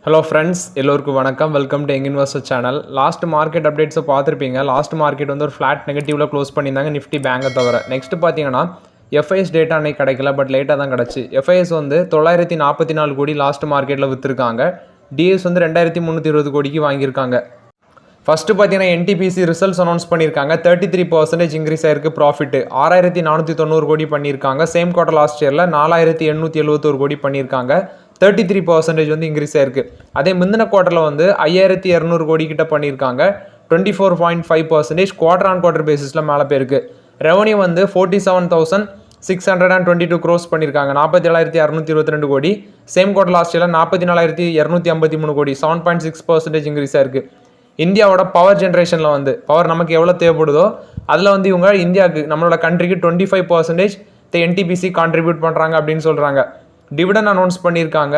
Hello friends, எல்லோருக்கும் வணக்கம். Welcome to young investor channel. Last market அப்டேட்ஸை பார்த்துருப்பீங்க. லாஸ்ட் மார்க்கெட் வந்து ஒரு ஃப்ளாட் நெகட்டிவ்ல க்ளோஸ் பண்ணியிருந்தாங்க நிஃப்டி பேங்கை தவிர. நெக்ஸ்ட் பார்த்தீங்கன்னா எஃப்ஐஎஸ் டேட்டா அன்னைக்கு கிடைக்கல, பட் லேட்டாக தான் கிடச்சி. எஃப்ஐஎஸ் வந்து 944 கோடி லாஸ்ட் மார்க்கெட்டில் விற்றுருக்காங்க. டிஎஸ் வந்து 2320 கோடிக்கு வாங்கியிருக்காங்க. ஃபஸ்ட்டு பார்த்தீங்கன்னா என்டிபிசி ரிசல்ட்ஸ் அனௌன்ஸ் பண்ணியிருக்காங்க. 33% இன்க்ரீஸ் ஆயிருக்கு ப்ராஃபிட். 6490 கோடி பண்ணியிருக்காங்க. சேம் குவார்ட்டர் லாஸ்ட் இயரில் 4871 கோடி பண்ணியிருக்காங்க. 33% வந்து இன்க்ரீஸ் ஆயிருக்கு. அதே முந்தின குவார்ட்டரில் வந்து 5200 கோடி கிட்ட பண்ணியிருக்காங்க. 24.5% குவார்டர் ஆன் குவார்ட்டர் பேசிஸில் மேலே போயிருக்கு. ரெவன்யூ வந்து 47,622 க்ரோஸ் பண்ணியிருக்காங்க. 47,622 கோடி. சேம் குவார்ட்டர் லாஸ்ட் இயரில் 44,253 கோடி. 7.6% இன்க்ரீஸ் ஆயிருக்கு. இந்தியாவோட பவர் ஜென்ரேஷனில் வந்து பவர் நமக்கு எவ்வளோ தேவைப்படுதோ அதில் வந்து இவங்க இந்தியாவுக்கு நம்மளோட கண்ட்ரிக்கு 25% என்டிபிசி கான்ட்ரிபியூட் பண்ணுறாங்க அப்படின்னு சொல்கிறாங்க. டிவிடன் அனௌன்ஸ் பண்ணியிருக்காங்க.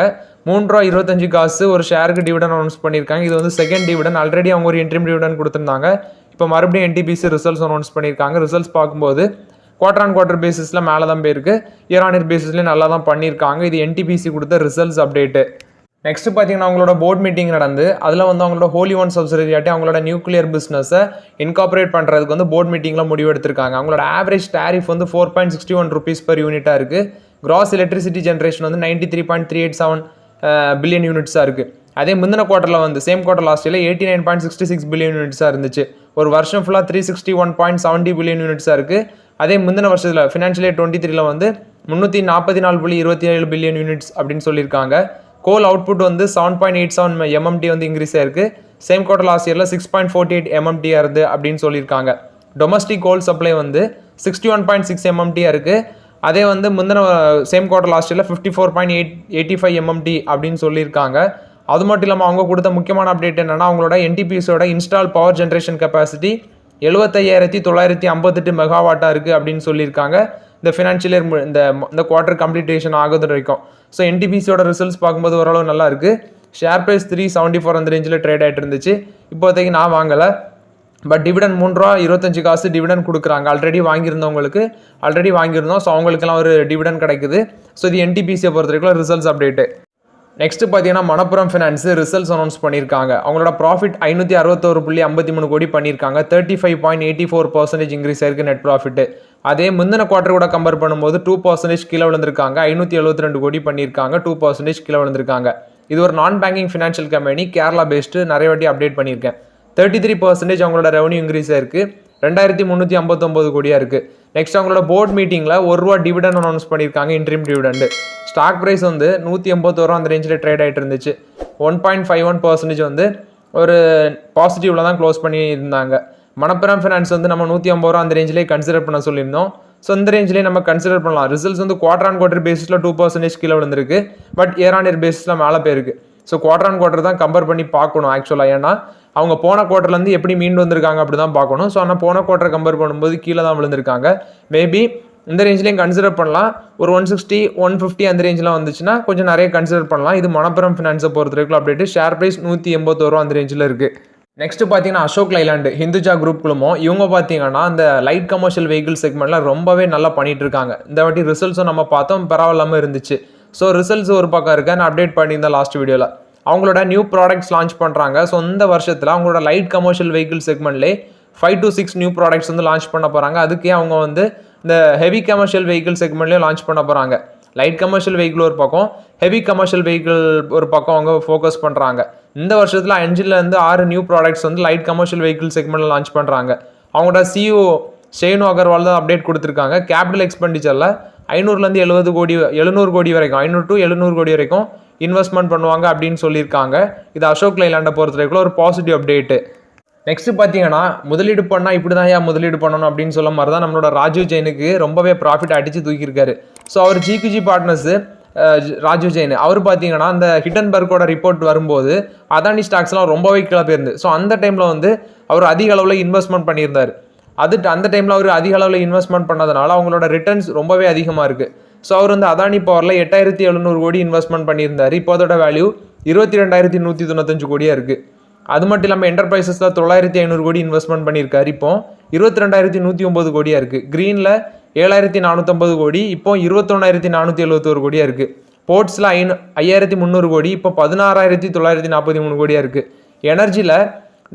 ₹3.25 ஒரு ஷேருக்கு டிவிடன் அனௌன்ஸ் பண்ணியிருக்காங்க. இது வந்து செகண்ட் டிவிடன். ஆல்ரெடி அவங்க ஒரு இன்ட்ரீம் டிவிடன் கொடுத்துருந்தாங்க. இப்போ மறுபடியும் என்டிபிசி ரிசல்ட்ஸ் அனௌன்ஸ் பண்ணியிருக்காங்க. ரிசல்ட்ஸ் பார்க்கும்போது குவார்டர் ஆன் குவார்ட்டர் பேசிஸில் மேலே தான் போயிருக்கு. இயர் ஆன் இயர் பேசிஸ்லேயும் நல்லா தான் பண்ணியிருக்காங்க. இது என்டிபிசி கொடுத்த ரிசல்ட்ஸ் அப்டேட்டு. நெக்ஸ்ட் பார்த்தீங்கன்னா அவங்களோட போர்ட் மீட்டிங் நடந்து அதில் வந்து அவங்களோட ஹோலி ஒன் சப்சிடரியாட்டி அவங்களோட நியூக்ளியர் பிஸ்னஸை இன்கார்பரேட் பண்ணுறதுக்கு வந்து போர்ட் மீட்டிங்கில் முடிவு எடுத்திருக்காங்க. அவங்களோட ஆவரேஜ் டேரிஃப் வந்து ₹4.61 per யூனிட்டாக இருக்குது. கிராஸ் எலக்ட்ரிசிட்டி ஜென்ரேஷன் வந்து 93.387 பில்லியன் யூனிட்ஸாக இருக்குது. அதே முந்தின குவார்ட்டரில் வந்து சேம் குவார்ட்டர் லாஸ்ட் இயரில் 89.66 பில்லியன் யூனிட்ஸாக இருந்துச்சு. ஒரு வருஷம் ஃபுல்லாக 361.70 பில்லியன் யூனிட்ஸாக இருக்குது. அதே முந்தின வருஷத்தில் ஃபினான்ஷியல் இயர் 23 வந்து 344.27 பில்லியன் யூனிட்ஸ் அப்படின்னு சொல்லியிருக்காங்க. கோல் அவுட்புட் வந்து 7.87 MMT வந்து இன்க்ரீஸ் ஆயிருக்கு. சேம் குவார்ட்டர் லாஸ்ட் இயரில் 6.48 MMT இருந்து அப்படின்னு சொல்லியிருக்காங்க. டொமஸ்டிக் கோல் சப்ளை வந்து 61.6 MMT இருக்குது. அதே வந்து முந்தின சேம் குவார்ட்டர் லாஸ்ட் இயரில் 54.85 MMT அப்படின்னு சொல்லியிருக்காங்க. அது மட்டும் இல்லாமல் அவங்க கொடுத்த முக்கியமான அப்டேட் என்னென்னா அவங்களோட என்டிபிசியோட இன்ஸ்டால் பவர் ஜென்ரேஷன் கெப்பாசிட்டி 75,958 மெகாவாட்டாக இருக்குது அப்படின்னு சொல்லியிருக்காங்க. இந்த ஃபினான்ஷியல் இயர் இந்த குவார்ட்டர் கம்ப்ளீட்டேஷன் ஆகுது வரைக்கும். ஸோ என்டிபிசியோட ரிசல்ட்ஸ் பார்க்கும்போது ஓரளவு நல்லா இருக்குது. ஷேர் ப்ரைஸ் 374 அந்த ரேஞ்சில் ட்ரேட் ஆகிட்டு இருந்துச்சு. இப்போதைக்கு நான் வாங்கலை, பட் டிவிடன் ₹3.25 டிவிடன் கொடுக்குறாங்க. ஆல்ரெடி வாங்கியிருந்தோம். ஸோ அவங்களுக்குலாம் ஒரு டிவிடன் கிடைக்குது. ஸோ இது என்டிபிசியை பொறுத்த வரைக்கும் ரிசல்ட்ஸ் அப்டேட்டு. நெக்ஸ்ட் பார்த்தீங்கன்னா மணப்புரம் ஃபினான்ஸ் ரிசல்ட்ஸ் அனௌன்ஸ் பண்ணியிருக்காங்க. அவங்களோட ப்ராஃபிட் 561.53 கோடி பண்ணியிருக்காங்க. 35.84% இன்க்ரீஸ் ஆயிருக்கு நெட் ப்ராஃபிட்டு. அதே முந்தின குவார்ட்டர் கூட கம்பேர் பண்ணும்போது 2% கீழே விழுந்திருக்காங்க. 572 கோடி பண்ணியிருக்காங்க. 2% கீழே விழுந்திருக்காங்க. இது ஒரு நான் banking financial company, Kerala based. நிறைய வாட்டி அப்டேட் பண்ணியிருக்கேன். 33% அவங்களோட ரெவன்யூ இன்க்ரீஸ் ஆயிருக்கு. 2359 கோடியாக இருக்குது. நெக்ஸ்ட் அவங்களோட போர்ட் மீட்டிங்கில் ₹1 டிவிடன் அனௌன்ஸ் பண்ணியிருக்காங்க, இன்ட்ரீம் டிவிடெண்ட். ஸ்டாக் ப்ரைஸ் வந்து ₹181 அந்த ரேஞ்சில் ட்ரேட் ஆகிட்டு இருந்துச்சு. 1.51% வந்து ஒரு பாசிட்டிவில் தான் க்ளோஸ் பண்ணி இருந்தாங்க. மணப்புரம் ஃபினான்ஸ் வந்து நம்ம ₹150 அந்த ரேஞ்சிலே கன்சிடர் பண்ண சொல்லியிருந்தோம். ஸோ இந்த ரேஞ்சிலே நம்ம கன்சிடர் பண்ணலாம். ரிசல்ட்ஸ் வந்து குவார்டர் ஆன் குவார்ட்டர் பேசிஸில் 2% கீழே விழுந்திருக்கு. பட் இயர் ஆன் இயர் பேசிஸில் மேலே போயிருக்கு. ஸோ குவார்டர் ஆன் குவார்ட்டர் தான் கம்பேர் பண்ணி பார்க்கணும் ஆக்சுவலாக. ஏன்னா அவங்க போன குவார்ட்டர்லேருந்து எப்படி மீண்டு வந்திருக்காங்க அப்படி தான் பார்க்கணும். ஸோ ஆனால் போன குவார்ட்டர் கம்பேர் பண்ணும்போது கீழே தான் விழுந்திருக்காங்க. மேபி இந்த ரேஞ்சிலையும் கன்சிடர் பண்ணலாம். ஒரு 160 150 அந்த ரேஞ்சில் வந்துச்சுன்னா கொஞ்சம் நிறைய கன்சிடர் பண்ணலாம். இது மணப்புரம் ஃபினான்ஸை பொறுத்த வரைக்கும் அப்டேட்டு. ஷேர் ப்ரைஸ் ₹181 அந்த ரேஞ்சில் இருக்குது. நெக்ஸ்ட் பார்த்தீங்கன்னா அசோக் லைலாண்டு ஹிந்துஜா குரூப் குழுமம். இவங்க பார்த்தீங்கன்னா இந்த லைட் கமர்ஷியல் வெஹிக்கிள் செக்மெண்ட்டில் ரொம்பவே நல்லா பண்ணிட்டு இருக்காங்க. இந்த வாட்டி ரிசல்ட்ஸும் நம்ம பார்த்தோம், பரவாயில்லாமல் இருந்துச்சு. ஸோ ரிசல்ட்ஸ் ஒரு பக்கம் இருக்க நான் அப்டேட் பண்ணியிருந்தேன் லாஸ்ட் வீடியோவில். அவங்களோட நியூ ப்ராடக்ட்ஸ் லான்ச் பண்ணுறாங்க. ஸோ இந்த வருஷத்தில் அவங்களோட லைட் கமர்ஷியல் வெஹிக்கிள் செக்மெண்ட்லேயே 5 to 6 நியூ ப்ராடக்ட்ஸ் வந்து லான்ச் பண்ண போகிறாங்க. அதுக்கே அவங்க வந்து இந்த ஹெவி கமர்ஷியல் வெஹிக்கிள் செக்மெண்ட்லேயும் லான்ச் பண்ண போகிறாங்க. லைட் கமர்ஷியல் வெஹிக்கிள் ஒரு பக்கம், ஹெவி கமர்ஷியல் வெஹிக்கிள் ஒரு பக்கம் அவங்க ஃபோக்கஸ் பண்ணுறாங்க. இந்த வருஷத்தில் 5லேருந்து 6 நியூ ப்ராடக்ட்ஸ் வந்து லைட் கமர்ஷியல் வெஹிக்கிள் செக்மெண்ட்டில் லான்ச் பண்ணுறாங்க. அவங்களோட சிஇஓ ஷேனு அகர்வால் தான் அப்டேட் கொடுத்துருக்காங்க. கேபிட்டல் எக்ஸ்பெண்டிச்சரில் 700 கோடி வரைக்கும் 500 to 700 கோடி வரைக்கும் இன்வெஸ்ட்மெண்ட் பண்ணுவாங்க அப்படின்னு சொல்லியிருக்காங்க. இது அசோக் லைலாண்டை பொறுத்த வரைக்கும் ஒரு பாசிட்டிவ் அப்டேட்டு. நெக்ஸ்ட் பார்த்தீங்கன்னா முதலீடு பண்ணால் இப்படி தான் முதலீடு பண்ணணும் அப்படின்னு சொல்ல மாதிரி தான் நம்மளோட ராஜீவ் ஜெயினுக்கு ரொம்பவே ப்ராஃபிட் அடித்து தூக்கியிருக்காரு. ஸோ அவர் ஜிகுஜி பார்ட்னர்ஸு ராஜீவ் ஜெயின் அவர் பார்த்தீங்கன்னா அந்த ஹிண்டன்பர்க்கோட ரிப்போர்ட் வரும்போது அதானி ஸ்டாக்ஸ்லாம் ரொம்பவே கீழே போயிருந்து. ஸோ அந்த டைமில் வந்து அவர் அதிக அளவில் இன்வெஸ்ட்மெண்ட் பண்ணியிருந்தார். அந்த டைமில் அவர் அதிக அளவில் இன்வெஸ்ட்மெண்ட் பண்ணதுனால அவங்களோட ரிட்டர்ன்ஸ் ரொம்பவே அதிகமாக இருக்குது. ஸோ அவர் வந்து அதானி பவரில் 8700 கோடி இன்வெஸ்ட்மெண்ட் பண்ணியிருந்தார். இப்போ அதோட வேல்யூ 22,195 கோடியாக இருக்குது. அது மட்டும் இல்லாமல் என்டர்பிரைசஸில் 9,500 கோடி இன்வெஸ்ட்மெண்ட் பண்ணியிருக்காரு. இப்போ 22,109 கோடியாக இருக்குது. க்ரீனில் 7,450 கோடி, இப்போ 21,471 கோடியாக இருக்குது. போர்ட்ஸில் 5300 கோடி, இப்போ 16943 கோடியாக இருக்குது. எனர்ஜியில்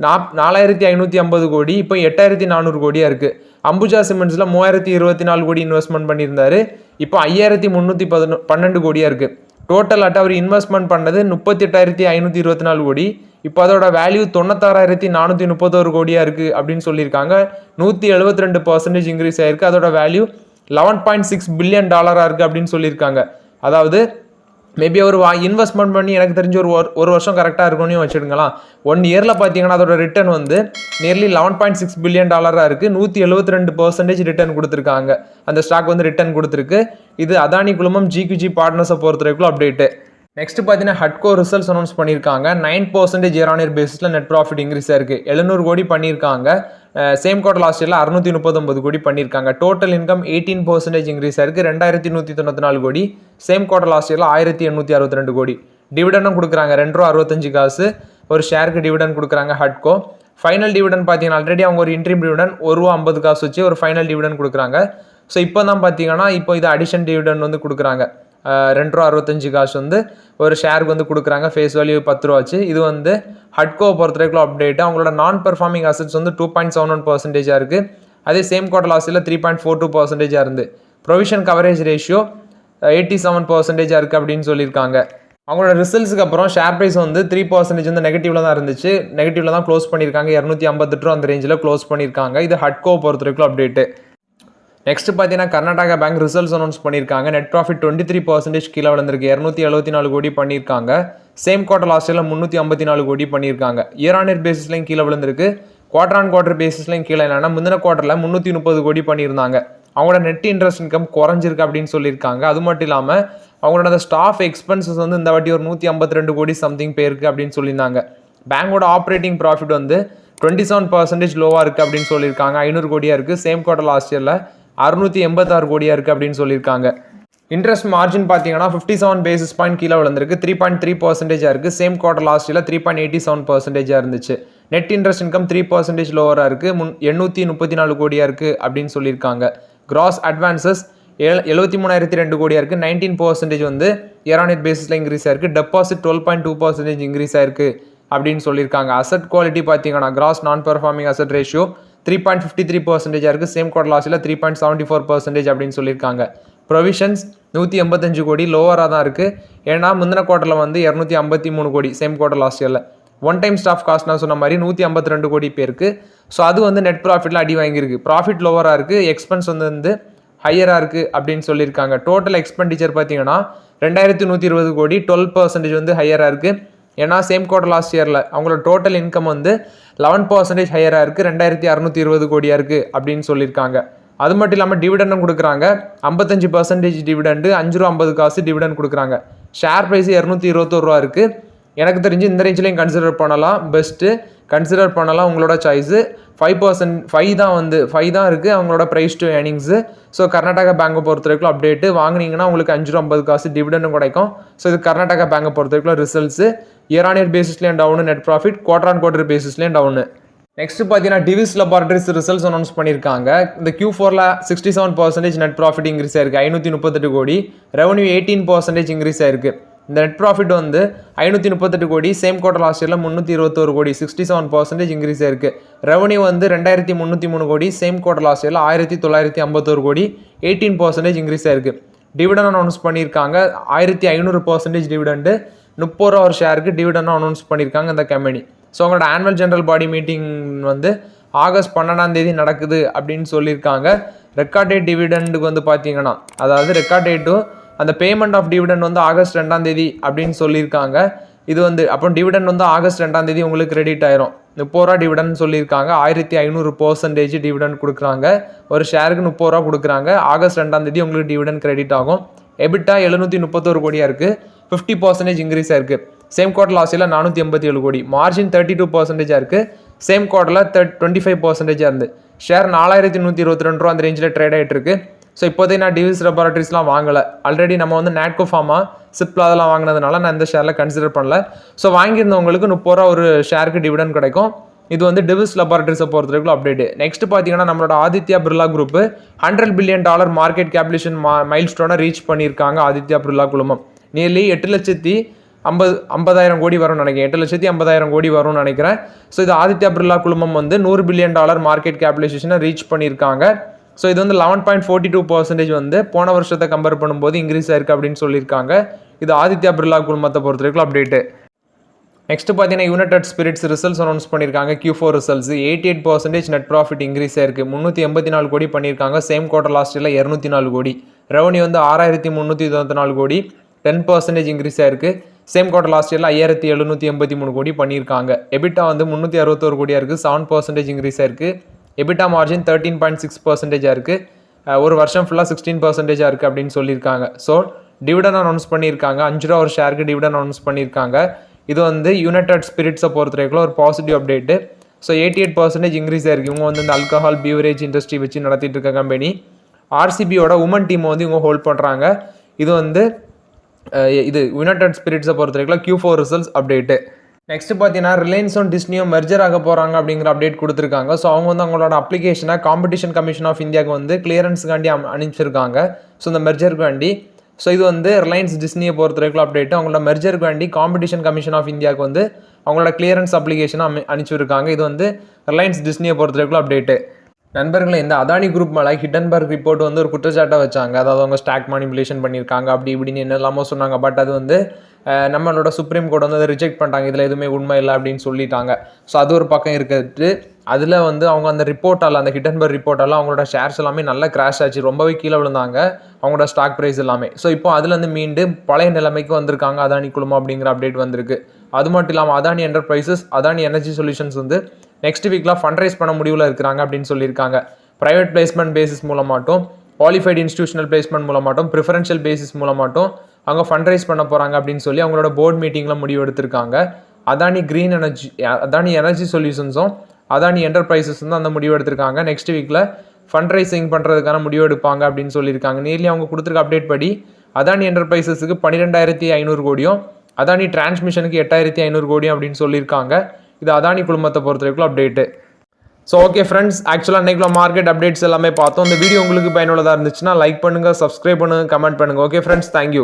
4550 கோடி, இப்போ 8400 கோடியாக இருக்குது. அம்புஜா சிமெண்ட்ஸில் 3024 கோடி இன்வெஸ்ட்மெண்ட் பண்ணியிருந்தாரு, இப்போ 5312 கோடியாக இருக்குது. டோட்டல் அவர் இன்வெஸ்ட்மெண்ட் பண்ணது 38524 கோடி, இப்போ அதோட வேல்யூ 96431 கோடியாக இருக்குது அப்படின்னு சொல்லியிருக்காங்க. 172% இன்க்ரீஸ் ஆயிருக்கு. அதோட வேல்யூ $11.6 பில்லியன் இருக்குது அப்படின்னு சொல்லியிருக்காங்க. அதாவது மேபி அவர் இன்வெஸ்ட்மெண்ட் பண்ணி எனக்கு தெரிஞ்ச ஒரு வருஷம் கரெக்டாக இருக்கும்னு வச்சுடுங்களாம். 1 இயரில் பார்த்தீங்கன்னா அதோட ரிட்டர்ன் வந்து நியர்லி $11.6 பில்லியன் இருக்குது. 172% ரிட்டர்ன் கொடுத்துருக்காங்க. அந்த ஸ்டாக் வந்து ரிட்டர்ன் கொடுத்துருக்கு. இது அதானி குழுமம் ஜிக்யூஜி பார்ட்னர்ஸை பொறுத்த வரைக்கும் அப்டேட்டு. நெக்ஸ்ட் பார்த்தீங்கன்னா ஹட்கோ ரிசல்ட்ஸ் அனௌன்ஸ் பண்ணியிருக்காங்க. 9% இயர் ஆன் இயர் பேசிஸில் நெட் ப்ராஃபிட் இன்க்ரீஸ் ஆயிருக்கு. 700 கோடி பண்ணியிருக்காங்க. சேம் குவார்டர் லாஸ்ட் இயரில் 639 கோடி பண்ணியிருக்காங்க. டோட்டல் இன்கம் 18% இன்க்ரீஸ் ஆயிருக்கு. 2194 கோடி. சேம் குவார்டர் லாஸ்ட் இயரில் 1862 கோடி. டிவிடனும் கொடுக்குறாங்க, $2.65 ஒரு ஷேருக்கு டிவிடன் கொடுக்குறாங்க ஹட்கோ. ஃபைனல் டிவிடன் பார்த்தீங்கன்னா ஆல்ரெடி அவங்க ஒரு இன்ட்ரீம் டிவிடன் $1.50 வச்சு ஒரு ஃபைனல் டிவிடன் கொடுக்குறாங்க. ஸோ இப்போ தான் பார்த்தீங்கன்னா இப்போ இது அடிஷன் டிவிடன் வந்து கொடுக்குறாங்க. $2.65 வந்து ஒரு ஷேருக்கு வந்து கொடுக்குறாங்க. ஃபேஸ் வேல்யூ 10 ரூபா வச்சு. இது வந்து ஹட்கோ பொறுத்த வரைக்கும் அப்டேட். அவங்களோட நான் பெர்ஃபார்மிங் அசட்ஸ் வந்து 2.71% இருக்குது. அதே சேம் குவார்டர் லாஸ்ட்டில் 3.42% இருந்து. ப்ரொவிஷன் கவரேஜ் ரேஷியோ 87% இருக்குது அப்படின்னு சொல்லியிருக்காங்க. அவங்களோட ரிசல்ட்ஸுக்கு அப்புறம் ஷேர் ப்ரைஸ் வந்து 3% வந்து நெகட்டிவ்ல தான் இருந்துச்சு. நெகட்டிவ்ல தான் க்ளோஸ் பண்ணியிருக்காங்க. 258 ரூபா அந்த ரேஞ்சில் க்ளோஸ் பண்ணியிருக்காங்க. இது ஹட்கோ பொறுத்த வரைக்கும் அப்டேட்டு. நெக்ஸ்ட் பார்த்தீங்கன்னா கர்நாடகா பேங்க் ரிசல்ட்ஸ் அனௌன்ஸ் பண்ணியிருக்காங்க. நெட் ப்ராஃபிட் 23% கீழே விழுந்திருக்கு. 274 கோடி பண்ணியிருக்காங்க. சேம் குவார்டர் லாஸ்ட் இயரில் 354 கோடி பண்ணியிருக்காங்க. இயர் ஆன் இயர் பேசிஸ்லையும் கீழே விழுந்திருக்கு. குவார்டர் ஆன் குவார்டர் பேசிஸ்லையும் கீழே இல்லைன்னா முந்தின குவார்டரில் 330 கோடி பண்ணியிருந்தாங்க. அவங்களோட நெட் இன்ட்ரெஸ்ட் இன்கம் குறைஞ்சிருக்கு அப்படின்னு சொல்லியிருக்காங்க. அது மட்டும் இல்லாமல் அவங்களோட ஸ்டாஃப் எக்ஸ்பென்சஸ் வந்து இந்த வாட்டி ஒரு 152 கோடி சம்திங் பேருக்கு அப்படின்னு சொல்லியிருந்தாங்க. பேங்கோட ஆப்ரேட்டிங் ப்ராஃபிட் வந்து 27% லோவாக இருக்குது அப்படின்னு சொல்லியிருக்காங்க. 500 கோடியாக இருக்குது. சேம் குவார்டர் லாஸ்ட் இயரில் 686 கோடியாக இருக்குது அப்படின்னு சொல்லியிருக்காங்க. இன்ட்ரெஸ்ட் மார்ஜின் பார்த்தீங்கன்னா 57 பேசிஸ் பாயிண்ட் கீழே விழுந்திருக்கு. 3.3% இருக்குது. சேம் குவார்டர் லாஸ்ட் இயரில் 3.87% இருந்துச்சு. நெட் இன்ட்ரெஸ்ட் இன்கம் 3% லோவராக இருக்குது. 834 கோடியாக இருக்குது அப்படின்னு சொல்லியிருக்காங்க. கிராஸ் அட்வான்சஸ் 73,002 கோடியாக இருக்குது. 19% வந்து இயர் ஆன் இயர் பேசிஸில் இன்க்ரீஸ் ஆயிருக்கு. டெபாசிட் 12.2% இன்க்ரீஸ் ஆயிருக்கு அப்படின்னு சொல்லியிருக்காங்க. அசட் குவாலிட்டி பார்த்தீங்கன்னா கிராஸ் நான் பெர்ஃபார்மிங் அசட் ரேஷியோ 3.53% இருக்குது. சேம் குவார்டர் லாஸ்ட்டில் 3.74% அப்படின்னு சொல்லியிருக்காங்க. ப்ரொவிஷன்ஸ் 185 கோடி லோவராக தான் இருக்குது. ஏன்னா முந்தின குவார்ட்டரில் வந்து 253 கோடி சேம் குவார்டர் லாஸ்ட் இயரில். ஒன் டைம் ஸ்டாஃப் காஸ்ட் நான் சொன்ன மாதிரி 152 கோடி பேருக்கு. ஸோ அது வந்து நெட் ப்ராஃபிட்டில் அடி வாங்கியிருக்கு. ப்ராஃபிட் லோவராக இருக்குது. எக்ஸ்பென்ஸ் வந்து ஹையராக இருக்குது அப்படின்னு சொல்லியிருக்காங்க. டோட்டல் எக்ஸ்பெண்டிச்சர் பார்த்தீங்கன்னா 2120 கோடி, 12% வந்து ஹையராக இருக்குது. ஏன்னா சேம் குவார்டர் லாஸ்ட் இயரில் அவங்களோட டோட்டல் இன்கம் வந்து 11% ஹையராக இருக்குது. 2620 கோடியாக இருக்குது அப்படின்னு சொல்லியிருக்காங்க. அது மட்டும் இல்லாமல் டிவிடெண்டும் கொடுக்குறாங்க. 55% டிவிடெண்டு, $5.50 டிவிடெண்ட் கொடுக்குறாங்க. ஷேர் ப்ரைஸ் 221 ரூபா இருக்குது. எனக்கு தெரிஞ்சு இந்த ரேஞ்சிலையும் கன்சிடர் பண்ணலாம். பெஸ்ட்டு கன்சிடர் பண்ணலாம், உங்களோட சாய்ஸு. 5% தான் இருக்குது அவங்களோட price to earnings. So Karnataka பேங்கை பொறுத்த வரைக்கும் அப்டேட்டு. வாங்கினீங்கன்னா உங்களுக்கு $5.50 டிவிடெண்டும் கிடைக்கும். ஸோ இது கர்நாடகா பேங்கை பொறுத்த வரைக்கும் ரிசல்ட்ஸு. இயர் ஆன் இயர் பேசிஸ்லேயும் down, net profit quarter on quarter பேசிஸ்லேயும் டவுனு. நெக்ஸ்ட் பார்த்தீங்கன்னா டிவிஸ் லெபார்டரிஸ் ரிசல்ட்ஸ் அனௌன்ஸ் பண்ணியிருக்காங்க. இந்த Q4ல் 67% நெட் ப்ராஃபிட் இன்க்ரீஸ் ஆயிருக்கு. 538 கோடி. ரெவன்யூ 18% இன்க்ரீஸ் ஆயிருக்கு. இந்த நெட் ப்ராஃபிட் வந்து 538 கோடி. சேம் குவார்டர் லாஸ்ட் இயரில் 321 கோடி, 67% இன்க்ரீஸ் ஆயிருக்கு. ரெவன்யூ வந்து 2303 கோடி. சேம் குவார்டர் லாஸ்ட் இயரில் 1951 கோடி, 18% இன்க்ரீஸ் ஆயிருக்கு. டிவிடன் அனௌன்ஸ் பண்ணியிருக்காங்க. 1500% டிவிடெண்டு, 30 ரூபா ஒரு ஷேருக்கு டிவிடனும் அனௌன்ஸ் பண்ணியிருக்காங்க இந்த கம்பெனி. ஸோ அவங்களோட ஆனுவல் ஜெனரல் பாடி மீட்டிங் வந்து ஆகஸ்ட் 12 நடக்குது அப்படின்னு சொல்லியிருக்காங்க. ரெக்கார்ட் டேட் டிவிடெண்டுக்கு வந்து பார்த்தீங்கன்னா, அதாவது ரெக்கார்ட் டேட்டும் அந்த பேமெண்ட் ஆஃப் டிவிடெண்ட் வந்து ஆகஸ்ட் 2 அப்படின்னு சொல்லியிருக்காங்க. இது வந்து அப்புறம் டிவிடெண்ட் வந்து ஆகஸ்ட் 2 உங்களுக்கு கிரெடிட் ஆயிரும். 30 ரூபா டிவிடெண்ட் சொல்லியிருக்காங்க. 1500% டிவிடெண்ட் கொடுக்குறாங்க. ஒரு ஷேருக்கு 30 ரூபா கொடுக்குறாங்க. ஆகஸ்ட் 2 உங்களுக்கு டிவிடெண்ட் கிரெடிட் ஆகும். எபிட்டா 731 கோடியாக இருக்குது. 50% இன்க்ரீஸ் ஆயிருக்கு. சேம் குவார்டர் லாஸ்ட்டில் 487 கோடி. மார்ஜின் 32% இருக்குது. சேம் குவார்டரில் 25% இருந்து. ஷேர் 4122 ரூபா அந்த ரேஞ்சில் ட்ரேட் ஆகிட்டு இருக்கு. ஸோ இப்போதைக்கு நான் டிவிஸ் லெபார்டரிஸ்லாம் வாங்கலை. ஆல்ரெடி நம்ம வந்து நாட்கோ ஃபார்மா சிப்லா அதெல்லாம் வாங்கினதுனால நான் இந்த ஷேரில் கன்சிடர் பண்ணல. ஸோ வாங்கியிருந்தவங்களுக்கு 30 ரூபா ஒரு ஷேருக்கு டிவிடெண்ட் கிடைக்கும். இது வந்து டிவிஸ் லெபார்டரிஸை பொறுத்த வரைக்கும் அப்டேட். நெக்ஸ்ட் பார்த்தீங்கன்னா நம்மளோட Aditya Birla group $100 billion market capitalisation மைல் ஸ்டோனை ரீச் பண்ணியிருக்காங்க. ஆதித்யா பிர்லா குழுமம் நியர்லி 8,50,000 கோடி வரும்னு நினைக்கிறேன். 8,50,000 கோடி வரும்னு நினைக்கிறேன். ஸோ இது ஆதித்யா பிர்லா குழுமம் வந்து $100 பில்லியன் மார்க்கெட் கேபிடலைசேஷனை ரீச் பண்ணியிருக்காங்க. ஸோ இது வந்து 11.42% வந்து போன வருஷத்தை கம்பேர் பண்ணும்போது இன்க்ரீஸ் ஆயிருக்கு அப்படின்னு சொல்லியிருக்காங்க. இது ஆதித்யா பிர்லா குழுமத்தை பொறுத்த வரைக்கும் அப்டேட்டு. நெக்ஸ்ட் பார்த்தீங்கன்னா யுனைடெட் ஸ்பிரிட்ஸ் ரிசல்ட்ஸ் அனௌன்ஸ் பண்ணியிருக்காங்க. Q4 results 88% net profit increase ஆயிருக்கு. 384 கோடி பண்ணியிருக்காங்க. சேம் குவார்டர் லாஸ்ட் இயரில் 204 கோடி. ரெவன்யூ வந்து 6,394 கோடி, 10% இன்க்ரீஸ் ஆயிருக்கு. சேம் குவார்டர் லாஸ்ட் இயரில் 5,783 கோடி பண்ணியிருக்காங்க. எபிட்டா வந்து 361 கோடியாக இருக்குது, 7% இன்க்ரீஸ் ஆயிருக்கு. எபிட்டா மார்ஜின் 13.6% இருக்குது. ஒரு வருஷம் ஃபுல்லாக 16% இருக்குது அப்படின்னு சொல்லியிருக்காங்க. ஸோ டிவிடன் அனௌன்ஸ் பண்ணியிருக்காங்க. 5 ரூபா ஒரு ஷேருக்கு டிவிடன் அனௌன்ஸ் பண்ணியிருக்காங்க. இது வந்து யுனைடெட் ஸ்பிரிட்ஸை பொறுத்த வரைக்கும் ஒரு பாசிட்டிவ் அப்டேட்டு. ஸோ 88% இன்க்ரீஸ் ஆயிருக்கு. இவங்க வந்து இந்த ஆல்கஹால் பீவரேஜ் இண்டஸ்ட்ரி வச்சு நடத்திட்டு இருக்க கம்பெனி. ஆர்சிபியோட உமன் டீமை வந்து இவங்க ஹோல்ட் பண்ணுறாங்க. இது வந்து இது யுனைடெட் ஸ்பிரிட்ஸை பொறுத்த வரைக்கும் Q4 ரிசல்ட்ஸ் அப்டேட்டு. நெக்ஸ்ட் பார்த்தீங்கன்னா ரிலையன்ஸும் டிஸ்னியும் மெர்ஜர் ஆக போகிறாங்க அப்படிங்கிற அப்டேட் கொடுத்துருக்காங்க. ஸோ அவங்க வந்து அவங்களோட அப்ளிகேஷனை காம்படிஷன் கமிஷன் ஆஃப் இந்தியாவுக்கு வந்து கிளியரன்ஸுக்காண்டி அனுப்பிச்சிருக்காங்க. ஸோ இந்த மெர்ஜருக்கு வேண்டி. ஸோ இது வந்து ரிலையன்ஸ் டிஸ்னியை பொறுத்த வரைக்கும் அப்டேட். அவங்களோட மெர்ஜருக்கு வேண்டி காம்படிஷன் கமிஷன் ஆஃப் இந்தியாவுக்கு வந்து அவங்களோட கிளியரன்ஸ் அப்ளிகேஷனை அனுப்பிச்சிருக்காங்க. இது வந்து ரிலையன்ஸ் டிஸ்னியை பொறுத்த வரைக்கும் அப்டேட்டு. நண்பர்களே, இந்த அதானி குரூப் மேலே ஹிண்டன்பர்க் ரிப்போர்ட் வந்து ஒரு குற்றச்சாட்டாக வச்சாங்க. அதாவது அவங்க ஸ்டாக் மேனிபுலேஷன் பண்ணியிருக்காங்க அப்படி இப்படின்னு என்னெல்லாமோ சொன்னாங்க. பட் அது வந்து நம்மளோட சுப்ரீம் கோர்ட் வந்து அதை ரிஜெக்ட் பண்ணிட்டாங்க. இதில் எதுவுமே உண்மை இல்லை அப்படின்னு சொல்லிட்டாங்க. ஸோ அது ஒரு பக்கம் இருக்கிறது. அதில் வந்து அவங்க அந்த ரிப்போர்ட்டால், அந்த ஹிண்டன்பர்க் ரிப்போர்ட்டால் அவங்களோட ஷேர்ஸ் எல்லாமே நல்லா கிராஷ் ஆச்சு, ரொம்பவே கீழே விழுந்தாங்க அவங்களோட ஸ்டாக் ப்ரைஸ் எல்லாமே. ஸோ இப்போ அதுலேருந்து மீண்டும் பழைய நிலைமைக்கு வந்திருக்காங்க அதானி குழுமம் அப்படிங்கிற அப்டேட் வந்திருக்கு. அது மட்டும் இல்லாமல் Adani Enterprises, Adani Energy Solutions வந்து நெக்ஸ்ட் வீக்கில் ஃபண்ட் ரைஸ் பண்ண முடிவில் இருக்கிறாங்க அப்படின்னு சொல்லியிருக்காங்க. ப்ரைவேட் பிளேஸ்மெண்ட் பேசிஸ் மூலமாட்டும், குவாலிஃபைடு இன்ஸ்டியூஷனல் பிளேஸ்மெண்ட் மூலமாட்டும், ப்ரிஃபரன்ஷியல் பேசிஸ் மூலமாட்டும் அவங்க ஃபண்ட் ரைஸ் பண்ண போகிறாங்க அப்படின்னு சொல்லி அவங்களோட போர்ட் மீட்டிங்கில் முடிவு எடுத்திருக்காங்க. Adani Green Energy, Adani Energy சொல்யூஷன்ஸும் அதானி என்டர்பிரைசஸும் தான் அந்த முடிவு எடுத்திருக்காங்க. நெக்ஸ்ட் வீக்கில் ஃபண்ட் ரைசிங் பண்ணுறதுக்கான முடிவு எடுப்பாங்க அப்படின்னு சொல்லியிருக்காங்க. நேர்லி அவங்க கொடுத்துருக்க அப்டேட் படி அதானி என்டர்பிரைசஸுக்கு 12,500 கோடியும், அதானி டிரான்ஸ்மிஷனுக்கு 8,500 கோடியும் அப்படின்னு சொல்லியிருக்காங்க. இது அதானி குழுமத்தை பொறுத்த வரைக்கும் அப்டேட்டு. ஸோ ஓகே ஃப்ரெண்ட்ஸ், ஆக்சுவலாக இன்றைக்குள்ள மார்க்கெட் அப்டேட்ஸ் எல்லாமே பார்த்தோம். இந்த வீடியோ உங்களுக்கு பயனுள்ளதாக இருந்துச்சுன்னா லைக் பண்ணுங்கள், சப்ஸ்கிரைப் பண்ணுங்கள், கமெண்ட் பண்ணுங்கள். Okay friends, thank you.